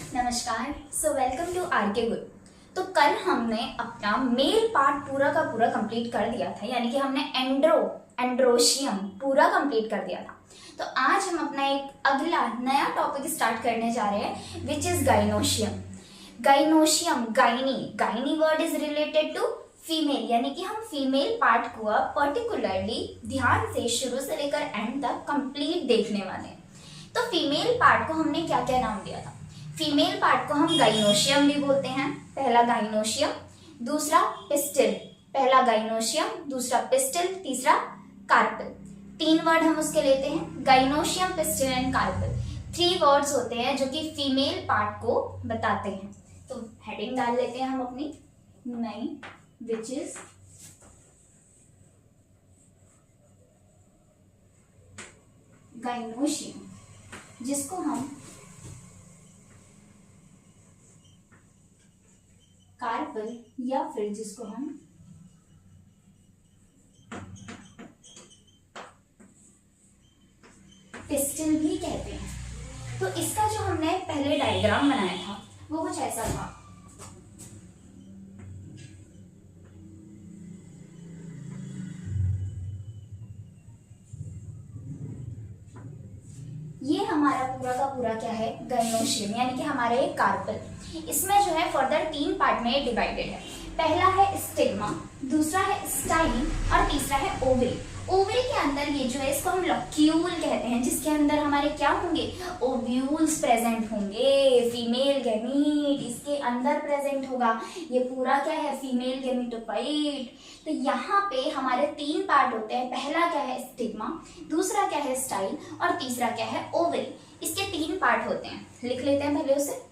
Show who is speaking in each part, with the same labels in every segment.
Speaker 1: नमस्कार। Welcome to RK good. तो कल हमने अपना मेल पार्ट पूरा का पूरा कंप्लीट कर दिया था, यानी कि हमने एंड्रोशियम पूरा कंप्लीट कर दिया था। तो आज हम अपना एक अगला नया टॉपिक स्टार्ट करने जा रहे हैं, which is gynoecium. Gyne word is related to female, यानी कि हम फीमेल पार्ट को पर्टिकुलरली ध्यान से शुरू से लेकर एंड तक कंप्लीट देखने वाले हैं। तो फीमेल पार्ट को हमने क्या क्या नाम दिया था? फीमेल पार्ट को हम गाइनोशियम भी बोलते हैं। पहला गाइनोशियम, दूसरा पिस्टिल। पहला गाइनोशियम, दूसरा पिस्टिल, तीसरा कार्पल। 3 वर्ड हम उसके लेते हैं, gynoecium, pistil and carpel. 3 words होते हैं जो कि फीमेल पार्ट को बताते हैं। तो हेडिंग डाल लेते हैं हम अपनी नई, विच इज गाइनोशियम, जिसको हम कार्पल या फिर जिसको हम पिस्टिल भी कहते हैं। तो इसका जो हमने पहले डायग्राम बनाया था वो कुछ ऐसा था। ये हमारा पूरा का पूरा क्या है? गाइनोशियम, यानी कि हमारा एक कार्पल। इसमें जो है फर्दर 3 पार्ट में डिवाइडेड है। पहला है स्टिग्मा, दूसरा है स्टाइल और तीसरा है ओवरी। ओवरी के अंदर ये जो है इसको हम लॉक्यूल कहते हैं, जिसके अंदर हमारे क्या होंगे? ओव्यूल्स प्रेजेंट होंगे। फीमेल गैमीट इसके अंदर प्रेजेंट होगा। ये पूरा क्या है? Female gametophyte. तो यहाँ पे हमारे 3 पार्ट होते हैं। पहला क्या है? स्टिग्मा, दूसरा क्या है? स्टाइल और तीसरा क्या है? ओवरी। इसके 3 पार्ट होते हैं, लिख लेते हैं पहले उसे।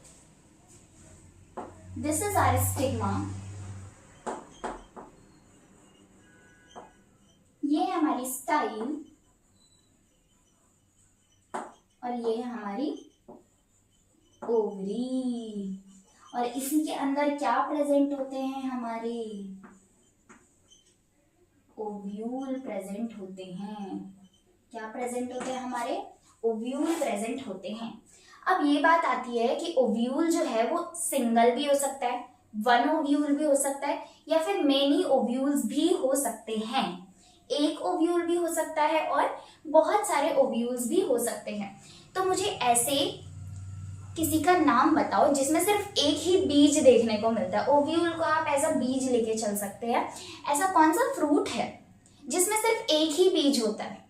Speaker 1: दिस इज आवर स्टिग्मा, ये है हमारी स्टाइल और ये है हमारी ओवरी। और इसी के अंदर क्या प्रेजेंट होते हैं? हमारे ओव्यूल प्रेजेंट होते हैं। क्या प्रेजेंट होते हैं? हमारे ओव्यूल प्रेजेंट होते हैं। अब ये बात आती है कि ओव्यूल जो है वो सिंगल भी हो सकता है, 1 ओव्यूल भी हो सकता है, या फिर मेनी ओव्यूल्स भी हो सकते हैं। एक ओव्यूल भी हो सकता है और बहुत सारे ओव्यूल्स भी हो सकते हैं। तो मुझे ऐसे किसी का नाम बताओ जिसमें सिर्फ एक ही बीज देखने को मिलता है। ओव्यूल को आप ऐसा बीज लेके चल सकते हैं। ऐसा कौन सा फ्रूट है जिसमें सिर्फ एक ही बीज होता है?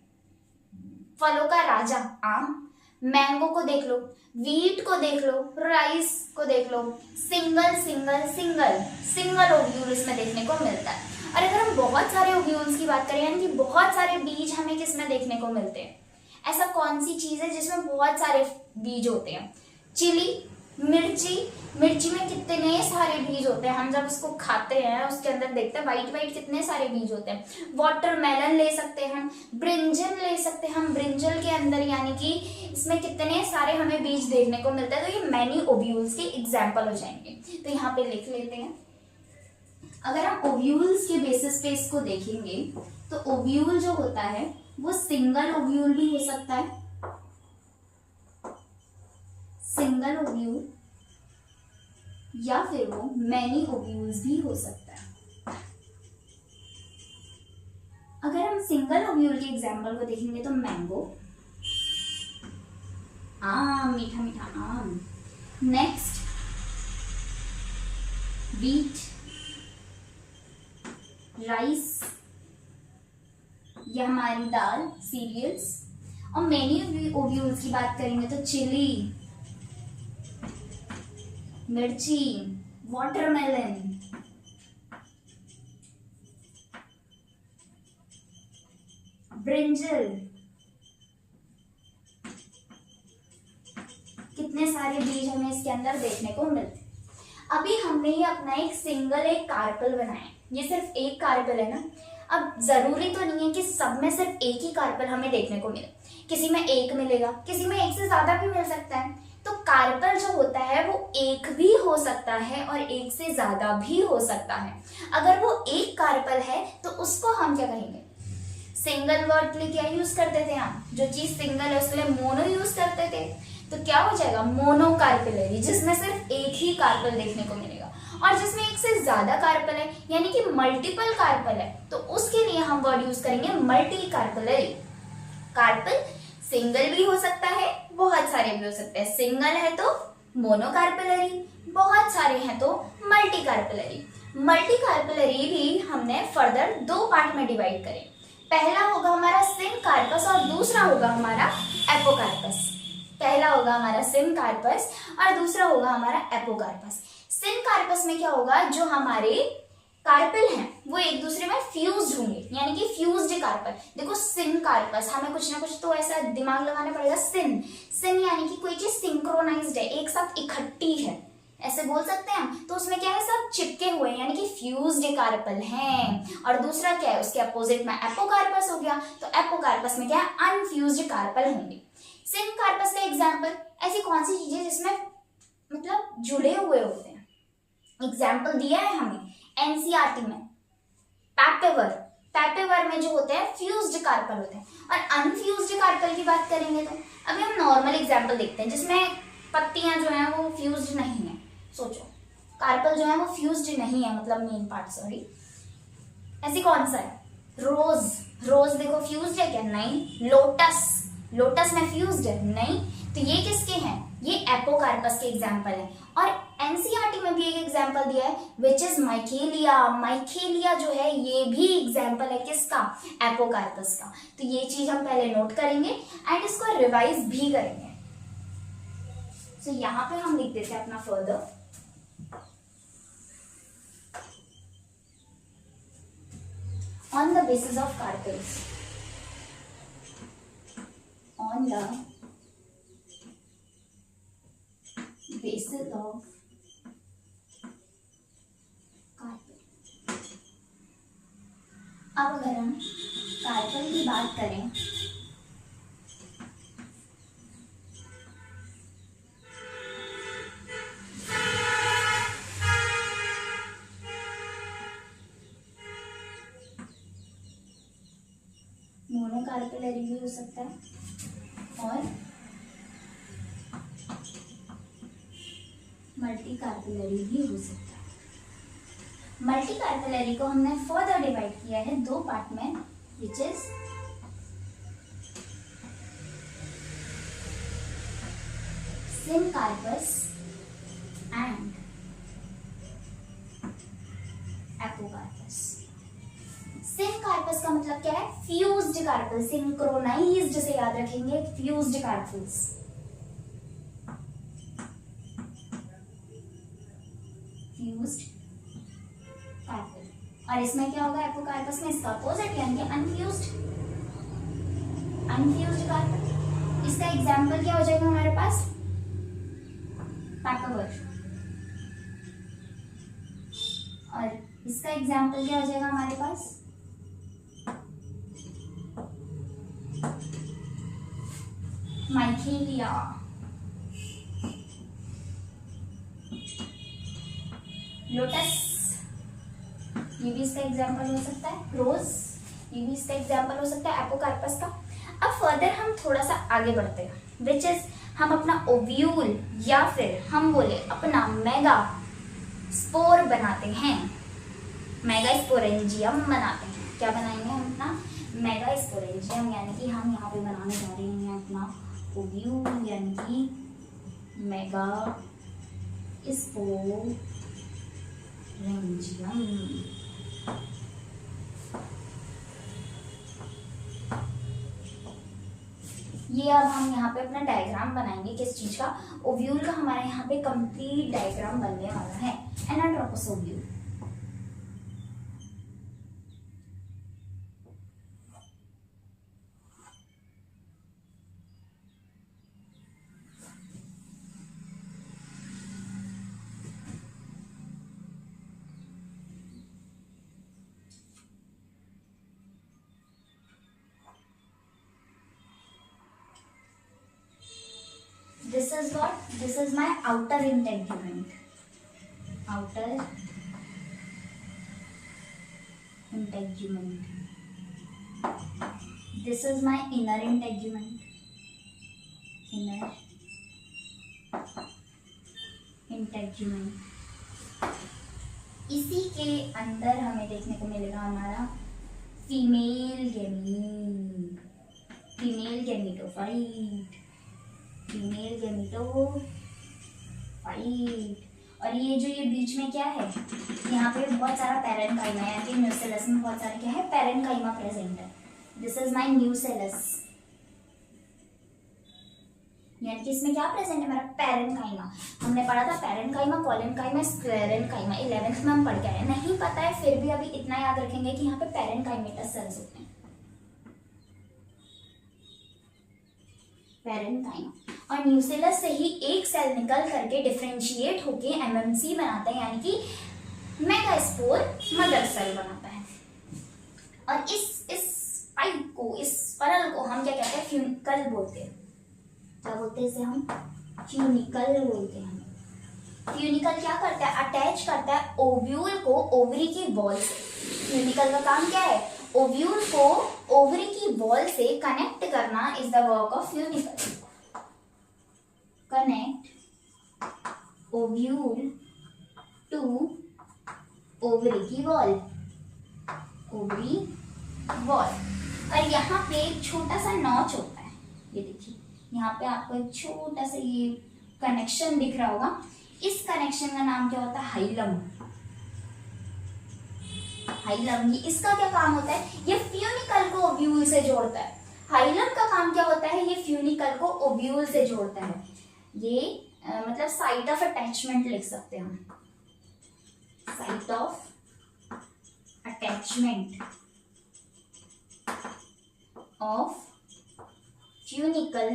Speaker 1: फलों का राजा आम। मैंगो को देख लो, वीट को देख लो, राइस को देख लो, सिंगल ओव्यूल इसमें देखने को मिलता है। और अगर हम बहुत सारे ओव्यूल्स की बात करें, यानी कि बहुत सारे बीज हमें किसमें देखने को मिलते हैं? ऐसा कौन सी चीज है जिसमें बहुत सारे बीज होते हैं? चिली, मिर्ची में कितने सारे बीज होते हैं। हम जब उसको खाते हैं उसके अंदर देखते हैं वाइट कितने सारे बीज होते हैं। वाटरमेलन ले सकते हैं हम, ब्रिंजल ले सकते हैं हम। ब्रिंजल के अंदर यानी कि इसमें कितने सारे हमें बीज देखने को मिलता है। तो ये मैनी ओव्यूल्स के एग्जाम्पल हो जाएंगे। तो यहाँ पे लिख लेते हैं। अगर हम ओव्यूल्स के बेसिस पे इसको देखेंगे तो ओव्यूल जो होता है वो सिंगल ओव्यूल भी हो सकता है, सिंगल ओव्यूल, या फिर वो मैनी ओव्यूल्स भी हो सकता है। अगर हम सिंगल ओव्यूल के एग्जाम्पल को देखेंगे तो मैंगो, आम, मीठा मीठा आम। नेक्स्ट वीट, राइस, ये हमारी दाल, सीरियल्स। और मेनी ओव्यूल्स की बात करेंगे तो चिली, मिर्ची, वाटरमेलन, ब्रिंजल, कितने सारे बीज हमें इसके अंदर देखने को मिलते। अभी हमने ये अपना एक कार्पल बनाया। ये सिर्फ एक कार्पल है ना। अब जरूरी तो नहीं है कि सब में सिर्फ एक ही कार्पल हमें देखने को मिले। किसी में एक मिलेगा, किसी में एक से ज्यादा भी मिल सकता है। तो कार्पल जो होता है वो एक भी हो सकता है और एक से ज्यादा भी हो सकता है। अगर वो एक कार्पल है तो उसको हम क्या कहेंगे? सिंगल वर्ड के लिए क्या यूज करते थे हम? जो चीज सिंगल है उसके लिए मोनो यूज करते थे। तो क्या हो जाएगा, मोनोकार्पेलरी, जिसमें सिर्फ एक ही कार्पल देखने को मिलेगा। और जिसमें एक से ज्यादा कार्पल है यानी कि मल्टीपल कार्पल है, तो उसके लिए हम वर्ड यूज करेंगे मल्टी कार्पेलरी। कार्पल सिंगल भी हो सकता है, बहुत सारे भी हो सकते हैं। सिंगल है तो मोनोकार्पेलरी, बहुत सारे हैं तो मल्टी कार्पेलरी। मल्टी कार्पेलरी भी हमने फर्दर दो पार्ट में डिवाइड करें। पहला होगा हमारा सिनकार्पस और दूसरा होगा हमारा एपोकार्पस। पहला होगा हमारा सिनकार्पस और दूसरा होगा हमारा एपोकार्पस। सिनकार्पस में क्या होगा, जो हमारे कार्पल हैं वो एक दूसरे में फ्यूज्ड होंगे, यानी कि फ्यूज्ड कार्पल। देखो सिनकार्पस, हमें कुछ ना कुछ तो ऐसा दिमाग लगाना पड़ेगा। सिन सिन यानी कि कोई चीज सिंक्रोनाइज्ड है, एक साथ इकट्ठी है, ऐसे बोल सकते हैं हम। तो उसमें क्या है, सब चिपके हुए हैं, यानी कि फ्यूज्ड कार्पल हैं। और दूसरा क्या है, उसके अपोजिट में एपोकार्पस हो गया, तो एपोकार्पस में क्या है, अनफ्यूज्ड कार्पल होंगे। सिनकार्पस का एग्जाम्पल, ऐसी कौन सी चीजें जिसमें मतलब जुड़े हुए होते हैं, एग्जाम्पल दिया है हमें एनसीईआरटी में। पैपेवर, पैपेवर में जो होते हैं फ्यूज्ड कार्पल होते हैं। और अनफ्यूज्ड कार्पल की बात करेंगे तो अभी हम नॉर्मल एग्जाम्पल देखते हैं जिसमें पत्तियां जो हैं वो फ्यूज्ड नहीं है। सोचो, कार्पल जो है वो फ्यूज्ड नहीं है, मतलब मेन पार्ट, सॉरी। ऐसी कौन सा है, रोज, रोज देखो फ्यूज्ड है क्या, नहीं। लोटस, लोटस में फ्यूज्ड है, नहीं। तो ये किसके हैं, ये एपोकार्पस के एग्जाम्पल है। और एनसीईआरटी में भी एक एग्जाम्पल दिया है विच इज माइकेलिया। माइकेलिया जो है ये भी एग्जाम्पल है किसका, एपोकार्पस का। तो ये चीज हम पहले नोट करेंगे एंड इसको रिवाइज भी करेंगे। तो यहाँ पे हम लिख देते हैं अपना further, on the basis of carpels, on the basis of carpel। अब अगर हम कार्पल की बात करें मोनोकार्पेलरी भी हो सकता है और मल्टी कार्पेलरी भी हो सकता है। मल्टी कार्पेलरी को हमने फर्दर डिवाइड किया है दो पार्ट में, which is syncarpous and apocarpous. Syncarpous का मतलब क्या है, फ्यूज्ड कार्पल, सिंक्रोनाइज्ड से याद रखेंगे, फ्यूज्ड कार्पल्स। Fused carpel. और इसमें क्या होगा, एपोकार्पस में इसका अपोजिट यानी अनफ्यूज्ड, अनफ्यूज्ड कार्पल। इसका एग्जाम्पल क्या हो जाएगा हमारे पास, पैपेवर। और इसका एग्जाम्पल क्या हो जाएगा हमारे पास, माइकेलिया। लोटस, ये भी इसका एग्जाम्पल हो सकता है। रोज, ये भी इसका एग्जाम्पल हो सकता है एपोकार्पस का। अब फर्दर हम थोड़ा सा आगे बढ़ते हैं, विच इज हम अपना ओव्यूल या फिर हम बोले अपना मेगा स्पोर बनाते हैं, मेगा स्पोरेंजियम बनाते हैं। क्या बनाएंगे हम अपना मेगा स्पोरेंजियम, यानी कि हम यहाँ पे बनाने जा रहे हैं अपना ओव्यूल यानी कि मेगा स्पोरेंजियम। ये अब हम यहाँ पे अपना डायग्राम बनाएंगे, किस चीज का, ओव्यूल का। हमारे यहाँ पे कंप्लीट डायग्राम बनने वाला है, anatropous ovule. This is what? This is my outer integument. Outer integument. This is my inner integument. Inner integument. इसी के अंदर हमें देखने को मिलेगा हमारा female gamete, female gametophyte, female gametophyte. और ये जो ये बीच में क्या है, यहाँ पे बहुत सारा पैरेन्काइमा है, यानी न्यूसेलस में बहुत सारा क्या है, पैरेन्काइमा प्रेजेंट है। दिस इज माय न्यूसेलस, यानी कि इसमें क्या प्रेजेंट है, मेरा पैरेन्काइमा। हमने पढ़ा था पैरेन्काइमा, कोलेनकाइमा, स्क्लेरेन्काइमा, 11th में हम पढ़ के आए। नहीं पता है फिर भी अभी इतना याद रखेंगे कि यहाँ पे पैरेन्काइमेटस सेल्स होते हैं, पैरेन्काइमा। और न्यूसेलस से ही एक सेल निकल करके डिफरेंशिएट होके एमएमसी बनाता है, यानी कि मेगास्पोर मदर सेल बनाता है। और इस पाइप को, इस स्पाइरल को हम क्या कहते हैं, फ्यूनिकल बोलते हैं। क्या बोलते हैं इसे हम, फ्यूनिकल बोलते हैं। फ्यूनिकल क्या करता है, अटैच करता है ओव्यूल को ओवरी की वॉल से। फ्यूनिकल का काम क्या है, ओव्यूल को ओवरी की वॉल से कनेक्ट करना is the work of funicle. Connect ovule to ovary की वॉल, ओवरी वॉल। और यहाँ पे एक छोटा सा नॉच होता है, ये देखिए यहाँ पे आपको एक छोटा सा ये कनेक्शन दिख रहा होगा। इस कनेक्शन का नाम क्या होता है, हाइलम। हाइलम, ये इसका क्या काम होता है, ये फ्यूनिकल को ओव्यूल से जोड़ता है। हाइलम का काम क्या होता है, ये फ्यूनिकल को ओव्यूल से जोड़ता है। ये मतलब साइट ऑफ अटैचमेंट लिख सकते हैं हम, site of attachment of funicle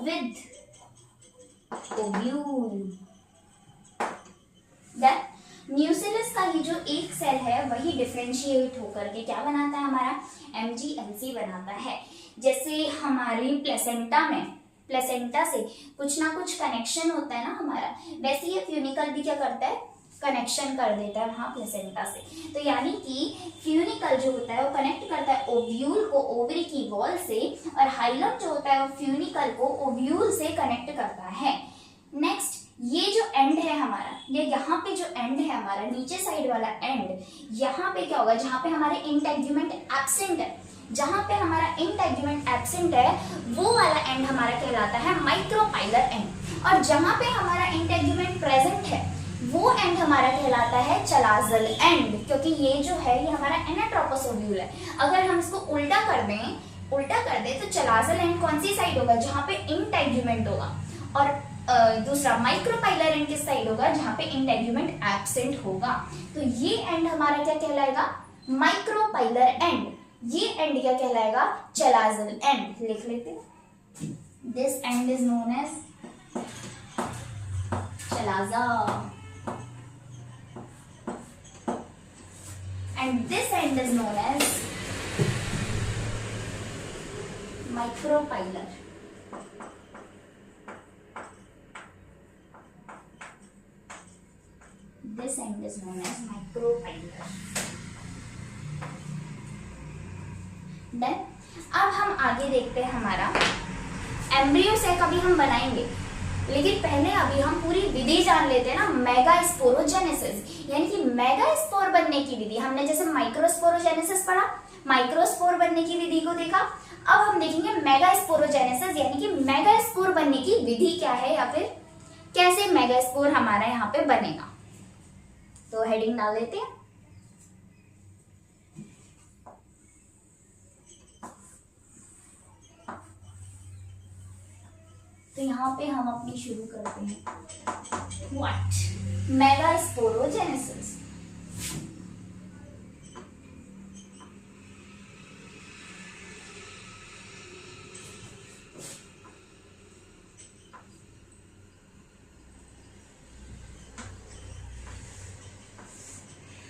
Speaker 1: with ovule. That nucellus का ये जो एक सेल है वही डिफरेंशिएट होकर के क्या बनाता है, हमारा MgMc बनाता है। जैसे हमारी प्लेसेंटा में, प्लेसेंटा से कुछ ना कुछ कनेक्शन होता है ना हमारा, वैसे ये फ्यूनिकल भी क्या करता है, कनेक्शन कर देता है वहां प्लेसेंटा से। तो यानी कि फ्यूनिकल जो होता है वो कनेक्ट करता है ओव्यूल को ओवरी की वॉल से, और हाइलम जो होता है वो फ्यूनिकल को ओव्यूल से कनेक्ट करता है। नेक्स्ट, ये जो एंड है हमारा, ये यहाँ पे जो एंड है हमारा, नीचे साइड वाला एंड, यहाँ पे क्या होगा, जहाँ पे हमारे इंटेग्यूमेंट एब्सेंट है, जहाँ पे हमारा इंटेग्यूमेंट एब्सेंट है वो वाला एंड हमारा कहलाता है माइक्रोपाइलर एंड। और जहाँ पे हमारा इंटेग्यूमेंट प्रेजेंट है वो एंड हमारा कहलाता है चलाजल एंड, क्योंकि ये जो है ये हमारा एनाट्रोपस ओव्यूल है। अगर हम इसको उल्टा कर दें तो चलाजल एंड कौन सी साइड होगा, जहाँ पे इंटेग्यूमेंट होगा, और दूसरा माइक्रोपाइलर एंड किस साइड होगा, जहाँ पे इंटेग्यूमेंट एब्सेंट होगा। तो ये एंड हमारा क्या कहलाएगा, माइक्रोपाइलर एंड। ये एंड क्या कहलाएगा, चलाजल एंड। लिख लेते हैं, this end is known as chalaza and this end is known as micropylar. This end is known as micropylar. Then अब हम आगे देखते हैं हमारा एम्ब्रियो सेक अभी हम बनाएंगे, लेकिन पहले अभी हम पूरी विधि जान लेते हैं ना, मेगास्पोरोजेनेसिस, यानी कि मेगास्पोर बनने की विधि। हमने जैसे माइक्रोस्पोरोजेनेसिस पढ़ा, माइक्रोस्पोर बनने की विधि को देखा, अब हम देखेंगे मेगास्पोरोजेनेसिस, यानी कि मेगास्पोर बनने की विधि क्या है, या फिर कैसे मेगास्पोर हमारा यहाँ पे बनेगा। तो हेडिंग डाल देते हैं, तो यहाँ पे हम अपनी शुरू करते हैं। What megasporogenesis.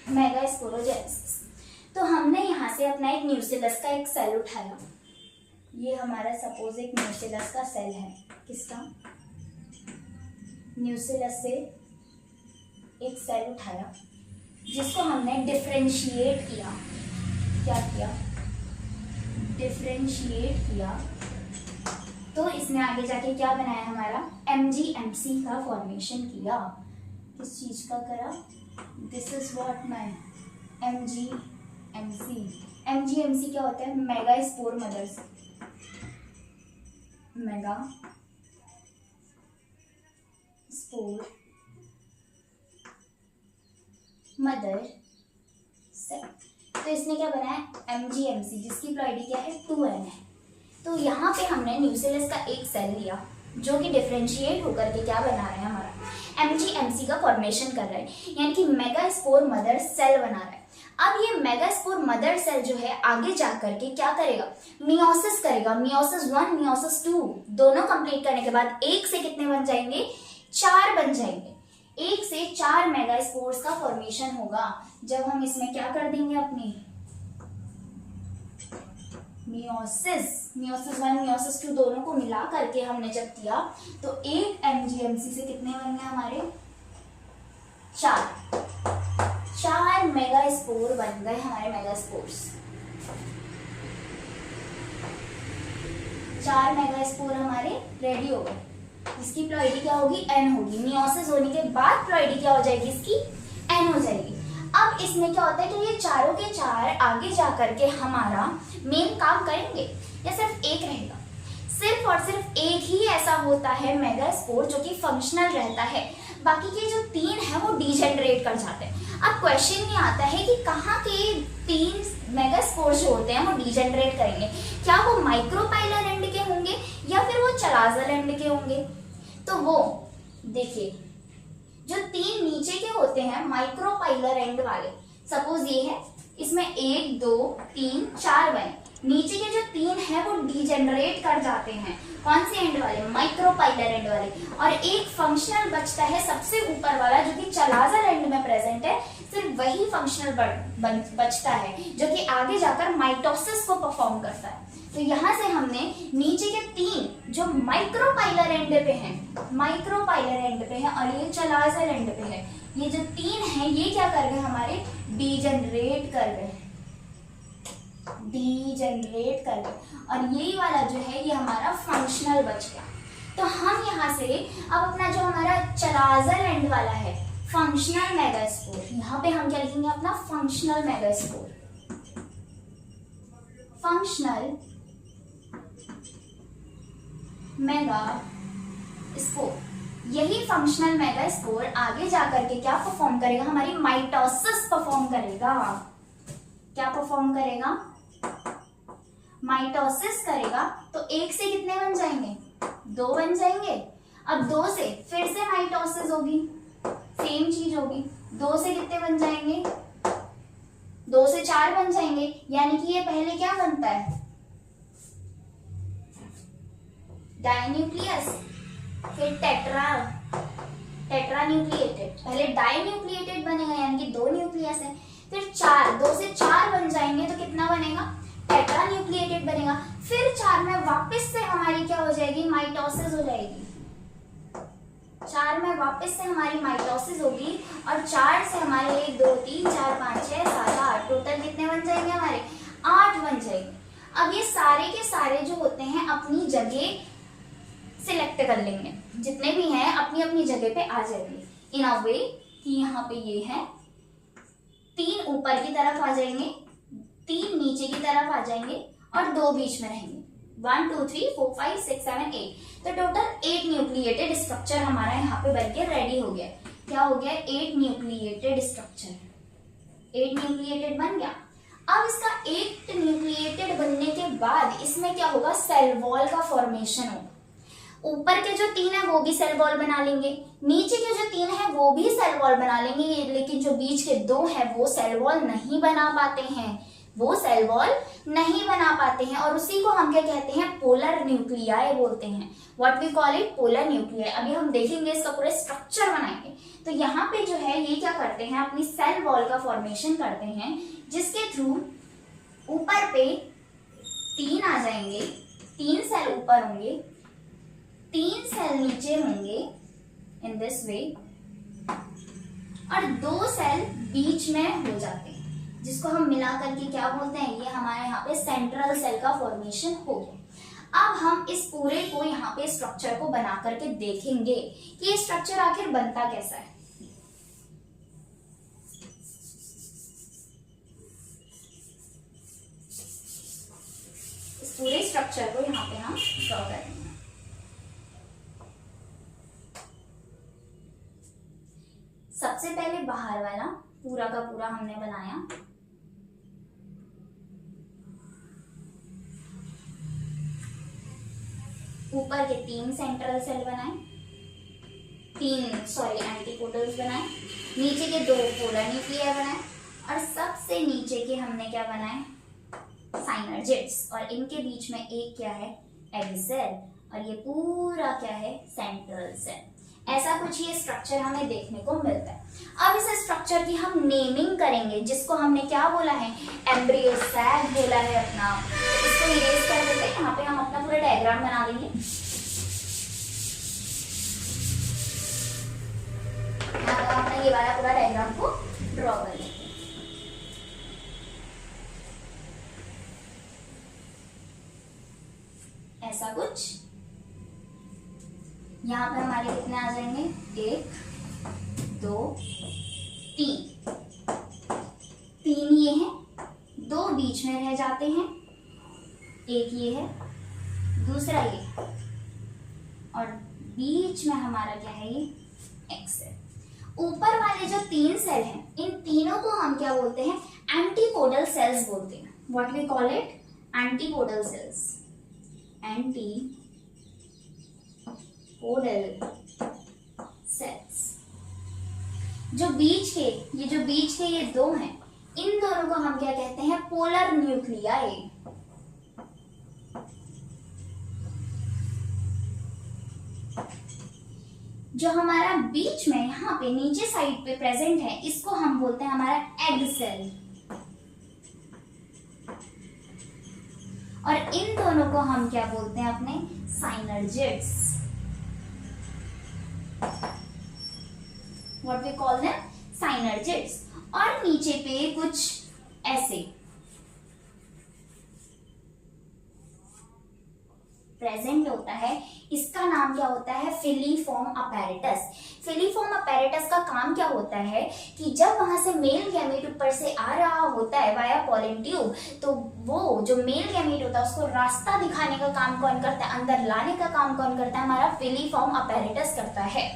Speaker 1: मेगास्पोरोजेनेसिस, तो हमने यहाँ से अपना एक न्यूसेलस का एक सेल उठाया। ये हमारा सपोज एक न्यूसेलस का सेल है, किसका, न्यूसेलस से एक सेल उठाया जिसको हमने डिफरेंशिएट किया। क्या किया, डिफरेंशिएट किया। तो इसने आगे जाके क्या बनाया हमारा MGMC का फॉर्मेशन किया। किस चीज का करा? This is what my MGMC। MGMC क्या होता है? Megaspore mother cell. Megaspore mother cell. तो इसने क्या बनाया MGMC, जिसकी प्लॉइडी क्या है 2n है। तो यहाँ पे हमने न्यूक्लियस का एक सेल लिया जो कि डिफरेंशिएट होकर के क्या बना रहा है हमारा MGMC का फॉर्मेशन कर रहा है, यानी कि मेगा स्पोर मदर सेल बना रहा है। अब ये मेगा स्पोर मदर सेल जो है आगे जा करके क्या करेगा? मियोसिस करेगा। मियोसिस 1 मियोसिस 2 दोनों कंप्लीट करने के बाद एक से कितने बन जाएंगे? 4 बन जाएंगे। 1 से 4 मेगा स्पोर्स का फॉर्मेशन होगा जब हम इसमें क्या कर देंगे अपनी मियोसिस 1 मियोसिस 2 दोनों को मिला करके हमने जब किया तो एक MGMC से कितने बन गए हमारे? 4 मेगा स्पोर बन गए हमारे मेगा स्पोर्स। 4 मेगा स्पोर हमारे रेडी हो गए। इसकी प्लॉइडी क्या होगी? n होगी। मियोसिस होने के बाद प्लॉइडी क्या हो जाएगी? इसकी n हो जाएगी। अब इसमें क्या होता है कि ये चारों के चार आगे जा करके हमारा मेन काम करेंगे या सिर्फ एक रहेगा? सिर्फ और सिर्फ एक ही ऐसा होता है मेगा स्पोर जो कि फंक्शनल रहता है, बाकी के जो 3 है वो डीजेनरेट कर जाते हैं। अब क्वेश्चन ये आता है कि कहाँ के 3 मेगा स्पोर जो होते हैं वो डीजेनरेट करेंगे? क्या वो माइक्रोपाइलर एंड के होंगे या फिर वो चलाजल एंड के होंगे? तो वो देखिए जो 3 नीचे के होते हैं माइक्रोपाइलर एंड वाले, सपोज ये है, इसमें 1 2 3 4 बने, नीचे के जो 3 है वो डीजेनरेट कर जाते हैं। कौन से एंड वाले? माइक्रोपाइलर एंड वाले। और एक फंक्शनल बचता है सबसे ऊपर वाला जो कि चलाजल एंड में प्रेजेंट है। सिर्फ वही फंक्शनल बचता है जो कि आगे जाकर माइटोसिस को परफॉर्म करता है। तो यहाँ से हमने नीचे के 3 जो माइक्रोपाइलर एंड पे हैं, माइक्रोपाइलर एंड पे हैं और ये चलाजल एंड पे है, ये जो 3 हैं ये क्या कर गए हमारे? डीजेनरेट कर गए, डीजेनरेट कर गए। और यही वाला जो है ये हमारा फंक्शनल बच गया। तो हम यहाँ से अब अपना जो हमारा चलाजल एंड वाला है फंक्शनल मेगा स्पोर, यहाँ पे हम क्या लिखेंगे? अपना functional mega spore, functional mega spore. यही फंक्शनल मेगा स्पोर आगे जाकर के क्या परफॉर्म करेगा? हमारी माइटोसिस परफॉर्म करेगा। क्या परफॉर्म करेगा? माइटोसिस करेगा। तो 1 से कितने बन जाएंगे? 2 बन जाएंगे। अब 2 से फिर से माइटोसिस होगी, सेम चीज होगी। 2 से कितने बन जाएंगे? 2 से 4 बन जाएंगे, यानी कि ये पहले क्या बनता है? डाइन्यूक्लियस, फिर टेट्रा न्यूक्लिएटेड। पहले डाइन्यूक्लिएटेड बनेगा यानी कि 2 न्यूक्लियस है, फिर 2 से 4 बन जाएंगे तो कितना बनेगा? टेट्रा न्यूक्लिएटेड बनेगा। फिर 4 में वापस से हमारी क्या हो जाएगी? माइटोसिस हो जाएगी। 4 में वापस से हमारी माइटोसिस होगी और 4 से हमारे 1 2 3 4 5 6 7 8 टोटल कितने बन जाएंगे? हमारे 8 बन जाएंगे। अब ये सारे के सारे जो होते हैं अपनी जगह सिलेक्ट कर लेंगे, जितने भी हैं अपनी अपनी जगह पे आ जाएंगे इन अ वे कि यहाँ पे ये है 3 ऊपर की तरफ आ जाएंगे, 3 नीचे की तरफ आ जाएंगे और 2 बीच में रहेंगे। 1 2 3 4 5 6 7 8, तो टोटल 8 न्यूक्लिएटेड स्ट्रक्चर हमारा यहाँ पे बनके रेडी हो गया। क्या हो गया? 8 न्यूक्लिएटेड स्ट्रक्चर, 8 न्यूक्लिएटेड बन गया। अब इसका 8 न्यूक्लिएटेड बनने के बाद इसमें क्या होगा? सेल वॉल का फॉर्मेशन होगा। ऊपर के जो 3 है वो भी सेल वॉल बना लेंगे, नीचे के जो 3 है वो भी सेल वॉल बना लेंगे, लेकिन जो बीच के 2 है वो सेल वॉल नहीं बना पाते हैं, वो सेल वॉल नहीं बना पाते हैं। और उसी को हम क्या कहते हैं? पोलर न्यूक्लियाई बोलते हैं। What we call it? Polar nuclei. अभी हम देखेंगे, इसका पूरा स्ट्रक्चर बनाएंगे। तो यहाँ पे जो है ये क्या करते हैं? अपनी सेल वॉल का फॉर्मेशन करते हैं, जिसके थ्रू ऊपर पे 3 आ जाएंगे, 3 सेल ऊपर होंगे, 3 सेल नीचे होंगे इन दिस वे, और 2 सेल बीच में हो जाते हैं, जिसको हम मिला करके क्या बोलते हैं? ये हमारे यहाँ पे सेंट्रल सेल का फॉर्मेशन हो गया। अब हम इस पूरे को यहाँ पे स्ट्रक्चर को बना करके देखेंगे कि ये स्ट्रक्चर आखिर बनता कैसा है। इस पूरे स्ट्रक्चर को यहाँ पे हम ड्रॉ करेंगे। सबसे पहले बाहर वाला पूरा का पूरा हमने बनाया। ऊपर के 3 सेंट्रल सेल बनाए, 3 एंटीपोडल्स बनाए, नीचे के 2 पोलर न्यूक्लियर बनाए और सबसे नीचे के हमने क्या बनाए, साइनर्जिड्स, और इनके बीच में एक क्या है, एग सेल, और ये पूरा क्या है, सेंट्रल सेल। ऐसा कुछ ये स्ट्रक्चर हमें देखने को मिलता है। अब इस स्ट्रक्चर की हम नेमिंग करेंगे, जिसको हमने क्या बोला है, एम्ब्रियो सैक बोला है अपना। इसको इरेज कर देते हैं, यहाँ पे हम अपना पूरा डायग्राम बना देंगे। यहाँ पे अपना ये वाला पूरा डायग्राम को ड्रॉ कर लेंगे। ऐसा कुछ यहाँ पे हमारे कितने आ जाएंगे, 1 2 3, 3 ये हैं, 2 बीच में रह जाते हैं, एक ये है, दूसरा ये, और बीच में हमारा क्या है, ये एक्स है। ऊपर वाले जो 3 सेल हैं, इन तीनों को हम क्या बोलते हैं, एंटीपोडल सेल्स बोलते हैं। What we call it, antipodal cells. Antipodal cells. जो बीच के ये 2 हैं, इन दोनों को हम क्या कहते हैं, पोलर न्यूक्लियाई। जो हमारा बीच में यहाँ पे नीचे साइड पे प्रेजेंट है, इसको हम बोलते हैं हमारा एग सेल, और इन दोनों को हम क्या बोलते हैं, अपने साइनर्जिड्स। What we call them, साइनर्जिड्स। और नीचे पे कुछ ऐसे प्रेजेंट होता है, इसका नाम क्या होता है, फिलीफॉर्म अपैरेटस। फिलीफॉर्म अपैरेटस का काम क्या होता है कि जब वहां से मेल गैमेट ऊपर से आ रहा होता है वाया पॉलन ट्यूब, तो वो जो मेल गैमेट होता है उसको रास्ता दिखाने का काम कौन करता है, अंदर लाने का काम कौन करता है, हमारा फिलीफॉर्म अपैरेटस करता है।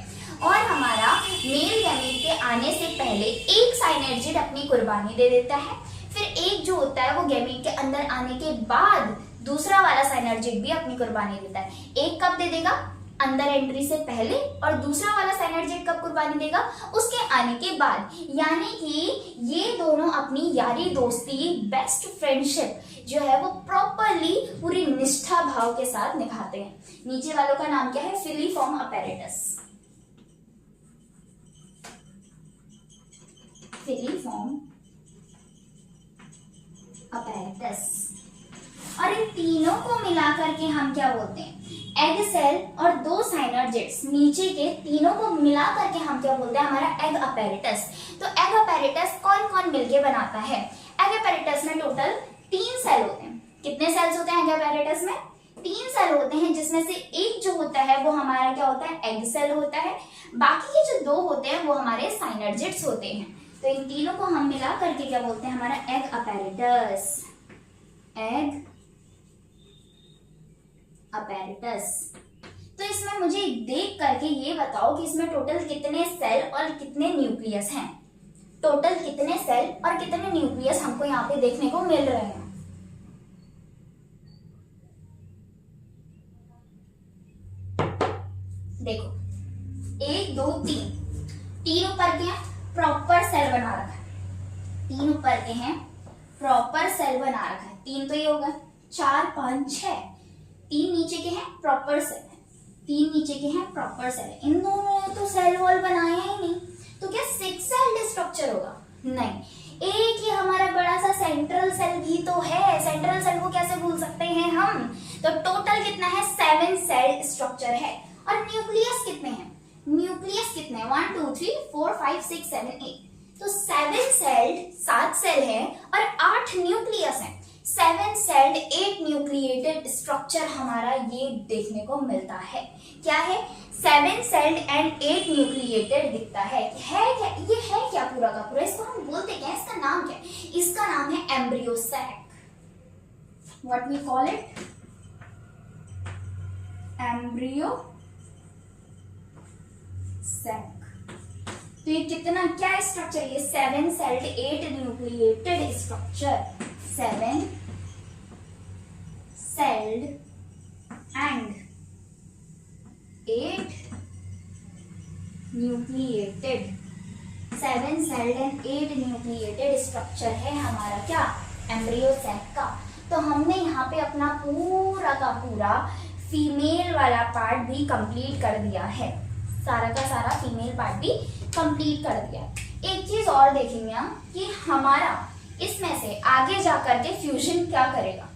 Speaker 1: और हमारा मेल गैमेट के आने से पहले एक साइनर्जिड अपनी कुर्बानी दे देता है, फिर एक जो होता है वो गैमेट के अंदर आने के बाद दूसरा वाला साइनर्जिड भी अपनी कुर्बानी देता है। एक कब दे देगा, अंदर एंट्री से पहले, और दूसरा वाला साइनर्जिड कब कुर्बानी देगा, उसके आने के बाद। यानी कि ये दोनों अपनी यारी दोस्ती, बेस्ट फ्रेंडशिप जो है वो प्रॉपरली पूरी निष्ठा भाव के साथ निभाते हैं। नीचे वालों का नाम क्या है, फिलीफॉर्म अपैरेटस। Filiform apparatus. और इन तीनों को मिलाकर के हम क्या बोलते हैं, एग सेल और 2 साइनर्जिड्स, नीचे के तीनों को मिलाकर के हम क्या बोलते हैं, हमारा एग अपैरेटस। तो एग अपैरेटस कौन कौन मिलके बनाता है, एग अपैरेटस में टोटल 3 सेल होते हैं। कितने सेल्स होते हैं एग अपैरेटस में, 3 सेल होते हैं, जिसमें से एक जो होता है वो हमारा क्या होता है, एग सेल होता है। बाकी के जो 2 होते हैं वो हमारे साइनर्जिड्स होते हैं। तो इन तीनों को हम मिला करके क्या बोलते हैं, हमारा एग अपैरेटस। Egg apparatus. तो इसमें मुझे देख करके ये बताओ कि इसमें टोटल कितने सेल और कितने न्यूक्लियस हैं। टोटल कितने सेल और कितने न्यूक्लियस हमको यहाँ पे देखने को मिल रहे हैं। देखो 1 2 3, 3 ऊपर के हैं, प्रॉपर सेल बना रखा है। 3 ऊपर के हैं, प्रॉपर सेल बना रखा है। 3 तो ये होगा, 4 5 6, 3 नीचे के हैं, प्रॉपर सेल है। 3 नीचे के हैं, प्रॉपर सेल है। इन दोनों ने तो सेल वॉल बनाया ही नहीं, तो क्या 6 सेल्ड स्ट्रक्चर होगा, नहीं। एक ही हमारा बड़ा सा सेंट्रल सेल भी तो है, सेंट्रल सेल को कैसे भूल सकते हैं हम। तो टोटल कितना है, 7 सेल स्ट्रक्चर है। और न्यूक्लियस कितने हैं, न्यूक्लियस कितने हैं, 1 2 3 4 5 6 7 8। तो 7 सेल है और 8 न्यूक्लियस है। 7 सेल्ड 8 न्यूक्लिएटेड स्ट्रक्चर हमारा ये देखने को मिलता है। क्या है? 7 सेल्ड एंड 8 न्यूक्लिएटेड दिखता है क्या? ये है क्या पूरा का पूरा? इसको हम बोलते क्या? इसका नाम क्या है? इसका नाम है embryo sac. What we call it? Embryo sac. तो ये कितना क्या स्ट्रक्चर? ये 7 celled 8 nucleated structure, 7 celled and 8 nucleated, 7 celled and 8 nucleated structure है हमारा क्या? एम्ब्रियो सैक का। तो हमने यहाँ पे अपना पूरा का पूरा फीमेल वाला पार्ट भी कंप्लीट कर दिया है, सारा का सारा फीमेल पार्ट भी कंप्लीट कर दिया। एक चीज और देखेंगे हम कि हमारा इसमें से आगे जाकर के फ्यूजन क्या करेगा,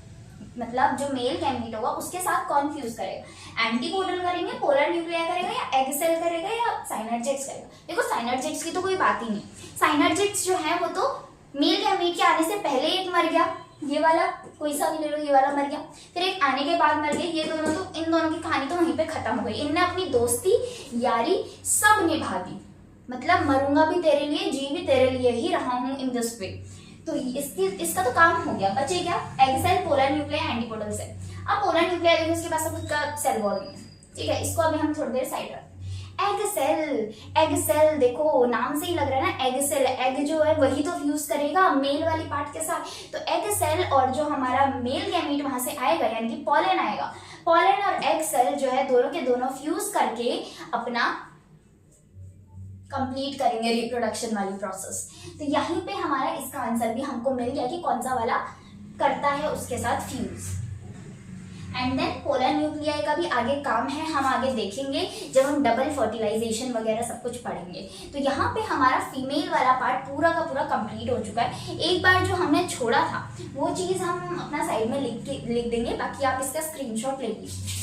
Speaker 1: मतलब जो मेल गैमीट होगा उसके साथ कौन फ्यूज करेगा? एंटीपोडल करेंगे, पोलर न्यूक्लियाई करेगा, या एग सेल करेगा, या साइनर्जिक्स करेगा? देखो साइनर्जिक्स की तो कोई बात ही नहीं। साइनर्जिक्स जो है वो तो मेल गैमीट के आने से पहले एक मर गया, ये वाला कोई सा भी ले लो, ये वाला मर गया, फिर एक आने के बाद मर गए, ये दोनों तो इन दोनों की कहानी तो वहीं पे खत्म हो गई। इनने अपनी दोस्ती यारी सब निभा दी, मतलब मरूंगा भी तेरे लिए, जी भी तेरे लिए ही रहा हूं इन दिस वे। तो इसका तो काम हो गया। बचे क्या? Egg cell, polar nuclei, antipodal cell. अब पोलर न्यूक्लियाई देखो उसके पास खुद का सेल वॉल नहीं है, ठीक है, इसको अभी हम थोड़ी देर साइड रखते हैं। एग सेल देखो नाम से ही लग रहा है ना, एग सेल, एग जो है वही तो फ्यूज करेगा मेल वाली पार्ट के साथ। तो एग सेल और जो हमारा मेल गैमीट वहां से आएगा यानी कि पॉलन आएगा, पॉलन और एग सेल जो है दोनों के दोनों फ्यूज करके अपना कंप्लीट करेंगे रिप्रोडक्शन वाली प्रोसेस। तो यहीं पे हमारा इसका आंसर भी हमको मिल गया कि कौन सा वाला करता है उसके साथ fuse. And then polar nuclei का भी आगे काम है, हम आगे देखेंगे जब हम डबल फर्टिलाइजेशन वगैरह सब कुछ पढ़ेंगे। तो यहाँ पे हमारा फीमेल वाला पार्ट पूरा का पूरा कंप्लीट हो चुका है। एक बार जो हमने छोड़ा था वो चीज़ हम अपना साइड में लिख देंगे, बाकी आप इसका स्क्रीनशॉट ले लीजिए।